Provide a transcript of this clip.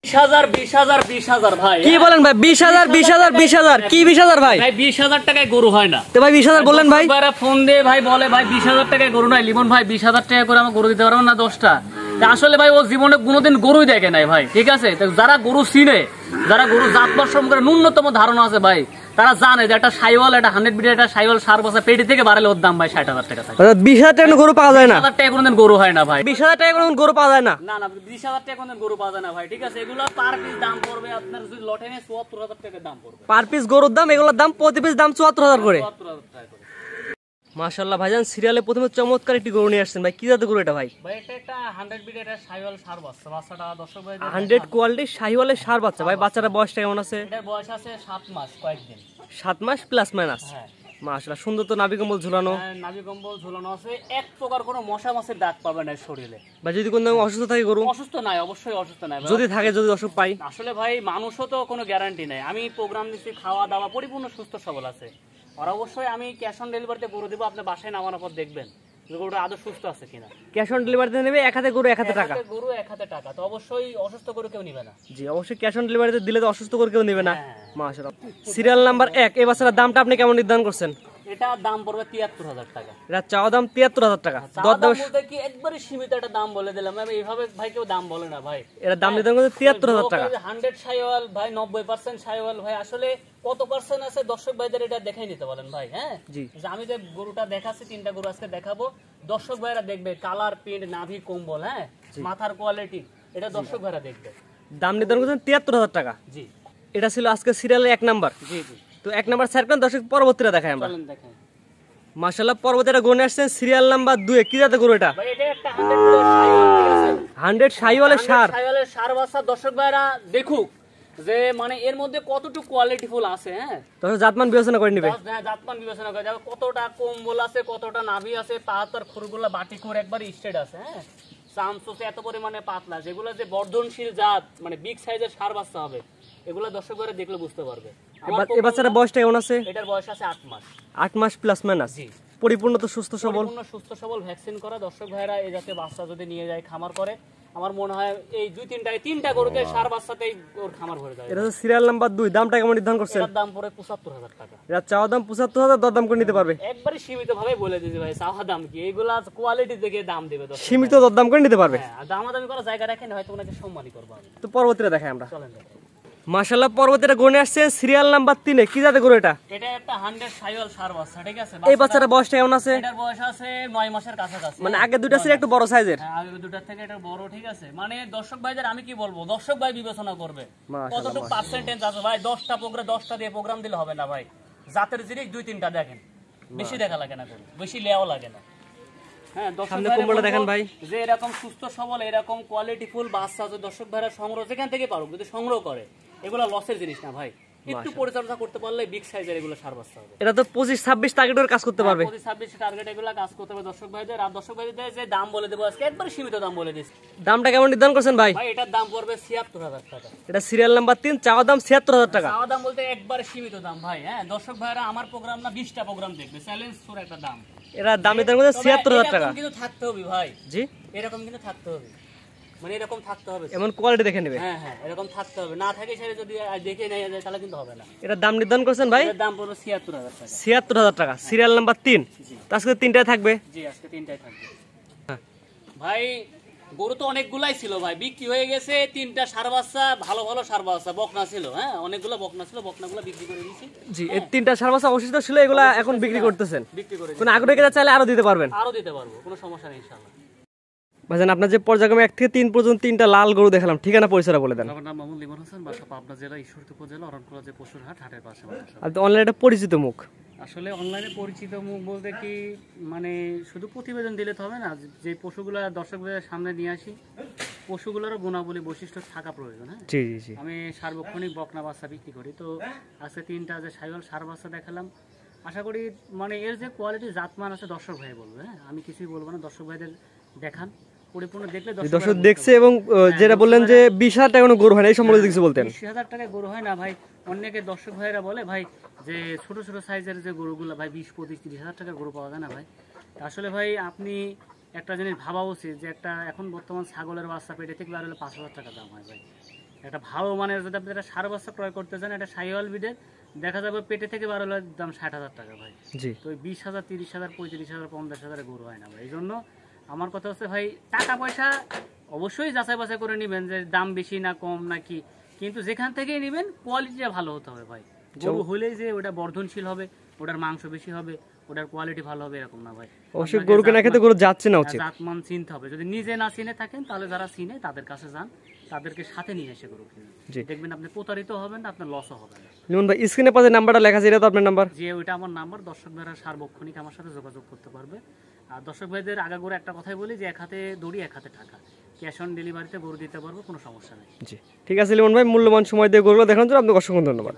20,000 ভাই কি বলেন ভাই? 20,000 কি 20,000 ভাই? 20,000 টাকায় গরু হয় না তো ভাই 20,000 বললেন ভাই। ফোন দিয়ে ভাই বলে ভাই 20,000 টাকায় গরু নাই লিমন ভাই 20,000 টাকা করে আমার গরু দিতে পারবো না 10টা। আসলে ভাই ও জীবনে কোনোদিন গরুই দেখে নাই ভাই, ঠিক আছে? যারা গরু চিনে, যারা গরু জাতমান সম্পর্কে ন্যূনতম ধারণা আছে ভাই, তারা জানে যে একটা সাইওয়াল, একটা 100 বিটের একটা সাইওয়াল 7 বছর পেটি থেকে বাড়ালে ওর দাম ভাই 60,000 টাকা থাকে। 20,000 টাকা গরু পাওয়া যায় না? 20,000 টাকা কোনোদিন গরু হয় না ভাই। 20,000 টাকা কোনোদিন গরু পাওয়া যায় না? না না 20,000 টাকা কোনোদিন গরু পাওয়া যায় না ভাই, ঠিক আছে? এগুলো পার পিস দাম পড়বে আপনার যদি লটে নেয় 74,000 টাকা দাম পড়বে পার পিস গরুর দাম। এগুলোর দাম প্রতি পিস দাম 74,000 করে। 74,000 টাকা করে। মাশাআল্লাহ ভাইজান, সিরিয়ালে প্রথমে চমৎকার একটি গরু নিয়ে আসছেন ভাই। কি জাতের গরু এটা ভাই? ভাই এটা একটা 100 বিটের একটা সাইওয়াল সার বাচ্চা। বাচ্চাটা দর্শক ভাই 100 কোয়ালিটির শাহিওয়ালের সার বাচ্চা ভাই। বাচ্চাটার বয়সটা কেমন আছে? এটার বয়স আছে 7 মাস কয়েকদিন। 7 মাস প্লাস মাইনাস। হ্যাঁ মাশাআল্লাহ, সুন্দর তো নাভি কম্বল ঝুলানো। নাভি কম্বল ঝুলানো আছে, এক প্রকার কোনো মশা মাছের দাগ পাবে না শরীরে। ভাই যদি কোনো অসুস্থ থাকে গরু? অসুস্থ নাই, অবশ্যই অসুস্থ নাই ভাই। যদি থাকে, যদি অসুখ পাই? আসলে ভাই মানুষও তো কোনো গ্যারান্টি নাই। আমি প্রোগ্রাম দিচ্ছি, খাওয়া দাওয়া পরিপূর্ণ সুস্থ সবল আছে। আর অবশ্যই আমি ক্যাশ অন ডেলিভারিতে গরু দেবো, আপনি বাসায় নামানোর পর দেখবেন যে গরুটা আদৌ সুস্থ আছে কিনা। ক্যাশ অন ডেলিভারিতে নেবে? এক হাতে গরু এক হাতে টাকা? গরু এক হাতে টাকা, তো অবশ্যই অসুস্থ গরু কেউ নিবে না। জি অবশ্যই, ক্যাশ অন ডেলিভারিতে দিলে তো অসুস্থ করে কেউ নেবে না। মাশাআল্লাহ। সিরিয়াল নাম্বার 1, এই বাচ্চার দামটা আপনি কেমন নির্ধারণ করছেন? এটা দাম পড়বে 73,000 টাকা। এটা চাওয়া দাম 73,000 টাকা। দাম বলতে কি একবারে সীমিত একটা দাম বলে দিলাম। আমি এইভাবে ভাই কেউ দাম বলে না ভাই। এটা দাম নির্ধারণ করতে 73,000 টাকা। 100 সাইওয়াল ভাই 90% সাইওয়াল ভাই। আসলে কত পার্সেন্ট আছে দর্শক ভাইদের এটা দেখাই নিতে বলেন ভাই। হ্যাঁ জি, আমি যে গরুটা দেখাচ্ছি, 3টা গরু আজকে দেখাবো, দর্শক ভাইরা দেখবে কালার, প্রিন্ট, নাভি, কম্বল, হ্যাঁ মাথার কোয়ালিটি, এটা দর্শক ভাইরা দেখবে। দাম নির্ধারণ করছেন 73,000 টাকা। জি এটা ছিল আজকে সিরিয়ালের 1 নাম্বার। জি জি, তো 1 নাম্বার স্যার কোন দর্শক পরবর্তীটা দেখাই আমরা। চলেন দেখাই। মাশাআল্লাহ, পরবর্তীটা গরু নিয়ে আসছেন সিরিয়াল নাম্বার 2 এ। কি জাতের গরু এটা? ভাই এটা একটা 100 বিটের সাইওয়াল, ঠিক আছে? 100 শাহিওয়ালের সার। সাইওয়ালের সার বাচ্চা দর্শক ভাইরা দেখুক যে মানে এর মধ্যে কতটুকু কোয়ালিটিফুল আছে। হ্যাঁ তো জাতমান বিবেচনা করে নিবে। জাতমান বিবেচনা করে যাবে, কতটা কম্বল আছে, কতটা নাভি আছে, পাতার খুরগুলা বাটি করে একবার স্ট্রেট আছে। হ্যাঁ চামচোসে এত পরিমাণে পাতলা, যেগুলো যে বর্ধনশীল জাত, মানে বিগ সাইজের সার বাচ্চা হবে, এগুলো দর্শক ভাইরা দেখলে বুঝতে পারবে। এই বাচ্চাটার বয়সটা কেমন আছে? এটার বয়স আছে 8 মাস। 8 মাস প্লাস মাইনাস। জি পরিপূর্ণ তো সুস্থ সবল? পরিপূর্ণ সুস্থ সবল, ভ্যাকসিন করা। দর্শক ভাইরা এই জাতীয় বাচ্চা যদি নিয়ে যায় খামার করে, আমার মনে হয় এই 2-3টা গরুতে সার বাচ্চাতেই ওর খামার ভরে যায়। এটা হচ্ছে সিরিয়াল নাম্বার 2। দামটা কেমন নির্ধারণ করছেন? এর দাম পড়ে 75,000 টাকা। এটা চাওয়া দাম 75,000, দরদাম করে নিতে পারবে? একবারে সীমিত ভাবে বলে দিয়েছি ভাই, চাওয়া দাম কি, এইগুলা কোয়ালিটি দেখে দাম দেবে। সীমিত দরদাম করে নিতে পারবে? হ্যাঁ, দামাদামি করার জায়গা রাখেন, হয়তো ওনাকে সম্মানই করব আমি। তো পরবর্তীটা দেখাই আমরা। চলেন দেখাই। মাশাআল্লাহ, পরবর্তীটা গনে আসছেন সিরিয়াল নাম্বার 3 এ। কি জাতের গরু এটা? এটা একটা 100 সাইওয়াল সার বাচ্চা, ঠিক আছে? এই বাচ্চাটার বয়সটা কেমন আছে? এটার বয়স আছে 9 মাসের কাছাকাছি। মানে আগে দুটো ছিল একটু বড় সাইজের। হ্যাঁ আগে দুটোর থেকে এটা বড়, ঠিক আছে? মানে দর্শক ভাইদের আমি কি বলবো, দর্শক ভাই বিবেচনা করবে কতটুকু পার্সেন্টেজ আছে ভাই। 10টা প্রোগ্রাম 10টা দিয়ে প্রোগ্রাম দিলে হবে না ভাই। জাতের জিনিস 2-3টা দেখেন, বেশি দেখা লাগে না, বেশি লেয়াও লাগে না। হ্যাঁ দর্শক ভাইরা দেখেন ভাই, যে এরকম সুস্থ সবল, এরকম কোয়ালিটিফুল বাচ্চা যদি দর্শক ভাইরা সংগ্রহ যেখান থেকে পারুক যদি সংগ্রহ করে, এগুলো লসের জিনিস না ভাই। একটু পরিচর্যা করতে পারলে বিগ সাইজের এগুলো সার বাচ্চা হবে। এটা তো 25-26 টার্গেটের কাজ করতে পারবে। 25-26 টার্গেট এগুলো কাজ করতে হবে দর্শক ভাইদের। আর দর্শক ভাইদের যে দাম বলে দেবো আজকে, একবার সীমিত দাম বলে দিচ্ছি। দামটা কেমন নির্ধারণ করছেন ভাই? ভাই এটার দাম পড়বে 76,000 টাকা। এটা সিরিয়াল নাম্বার 3, চাওয়া দাম 76,000 টাকা। চাওয়া দাম বলতে একবার সীমিত দাম ভাই। হ্যাঁ দর্শক ভাইরা আমার প্রোগ্রাম না 20টা প্রোগ্রাম দেখবে, চ্যালেঞ্জ করে একটা দাম। এরা দাম নির্ধারণ করছে 76,000 টাকা। কিন্তু থাকতে হবে ভাই। জি এরকম কিন্তু থাকতে হবে, মানে এরকম থাকতে হবে, এমন কোয়ালিটি দেখে নেবে। হ্যাঁ হ্যাঁ এরকম থাকতে হবে, না থাকে সেটা যদি দেখে নেওয়া যায় তাহলে কিন্তু হবে না। এটা দাম নির্ধারণ করছেন ভাই? এর দাম পড়বে 76,000 টাকা। 76,000 টাকা, সিরিয়াল নাম্বার 3। আজকে 3টায় থাকবে? জি আজকে 3টায় থাকবে। ভাই গরু তো অনেকগুলাই ছিল ভাই, বিক্রি হয়ে গেছে 3টা সার বাচ্চা, ভালো ভালো সার বাচ্চা বকনা ছিল। হ্যাঁ অনেকগুলো বকনা ছিল, বকনাগুলো বিক্রি করে দিয়েছি। জি এই 3টা সার বাচ্চা অবশিষ্ট ছিল, এগুলা এখন বিক্রি করতেছেন? বিক্রি করে কোন আগ্রহী কেউ চাইলে আরো দিতে পারবেন? আরো দিতে পারবো, কোনো সমস্যা নেই ইনশাআল্লাহ। ভাইজান আপনার যে পর্যায়ক্রমে 1 থেকে 3 পর্যন্ত 3টা লাল গরু দেখালাম, ঠিকানা পরিচয় বলে দেন। আমার নাম মোহাম্মদ লিমন হোসেন, বাসা পাবনা জেলা ঈশ্বরদী উপজেলা অরণকুলা যে পশুর হাট, হাটের পাশে। আপনি অনলাইনে একটা পরিচিত মুখ। আসলে অনলাইনে পরিচিত মুখ বলতে কি, মানে শুধু প্রতিবেদন দিলে তো হবে না, যে পশুগুলো দর্শকদের সামনে নিয়ে আসি, পশুগুলোরও গুণাবলী বৈশিষ্ট্য থাকা প্রয়োজন। হ্যাঁ জি জি জি, আমি সার্বক্ষণিক বকনা বাচ্চা বিক্রি করি, তো আজকে 3টা যে সাইওয়াল সার বাচ্চা দেখালাম। আশা করি মানে এর যে কোয়ালিটি জাতমান আছে দর্শক ভাই বলবে। হ্যাঁ আমি কিছুই বলবো না, দর্শক ভাইদের দেখান, পরিপূর্ণ দেখলে দর্শক দেখছে। এবং যেটা বললেন যে 20,000 টাকা কোনো গরু হয় না, এই সম্বন্ধে কিছু বলতেন? 20,000 টাকায় গরু হয় না ভাই। অনেকে দর্শক ভাইরা বলে ভাই যে ছোট ছোট সাইজের যে গরুগুলো ভাই 20-25-30,000 টাকার গরু পাওয়া যায় না ভাই। আসলে ভাই আপনি একটা জিনিস ভাবা উচিত যে একটা এখন বর্তমান ছাগলের বাচ্চা পেটে থেকে বার হলে 5,000 টাকা দাম হয় ভাই। একটা ভালো মানের যদি আপনি একটা সার বাচ্চা ক্রয় করতে চান, একটা শাহিওয়াল বিডের দেখা যাবে পেটে থেকে বার হলে দাম 60,000 টাকা ভাই। জি তো 20,000, 30,000, 35,000, 50,000 গরু হয় না ভাই। এই জন্য আমার কথা হচ্ছে ভাই, টাকা পয়সা অবশ্যই যাচাই বাছাই করে নেবেন যে দাম বেশি না কম নাকি, কিন্তু যেখান থেকেই নেবেন কোয়ালিটিটা ভালো হতে হবে ভাই। গরু হলেই যে ওটা বর্ধনশীল হবে, ওটার মাংস বেশি হবে, ওটার কোয়ালিটি ভালো হবে এরকম না ভাই। অবশ্যই গরু কেনার ক্ষেত্রে গরু যাচ্ছে না উচিত। জাতমান চিনতে হবে। যদি নিজে না চিনে থাকেন তাহলে যারা চিনে তাদের কাছে যান, তাদেরকে সাথে নিয়ে এসে গরু কিনুন। জি। দেখবেন আপনি প্রতারিত হবেন না, আপনার লসও হবে না। লিমন ভাই স্ক্রিনে পাশে নাম্বারটা লেখা আছে, এটা তো আপনার নাম্বার? যে ওইটা আমার নাম্বার। দর্শক ভাইরা সার্বক্ষণিক আমার সাথে যোগাযোগ করতে পারবে। আর দর্শক ভাইদের আগে করে একটা কথাই বলি যে এক হাতে দড়ি এক হাতে টাকা, ক্যাশ অন ডেলিভারিতে গরু দিতে পারবো, কোনো সমস্যা নেই। জি ঠিক আছে লিমন ভাই, মূল্যবান সময় দিয়ে গরুগুলো দেখানোর জন্য আপনাকে অসংখ্য ধন্যবাদ।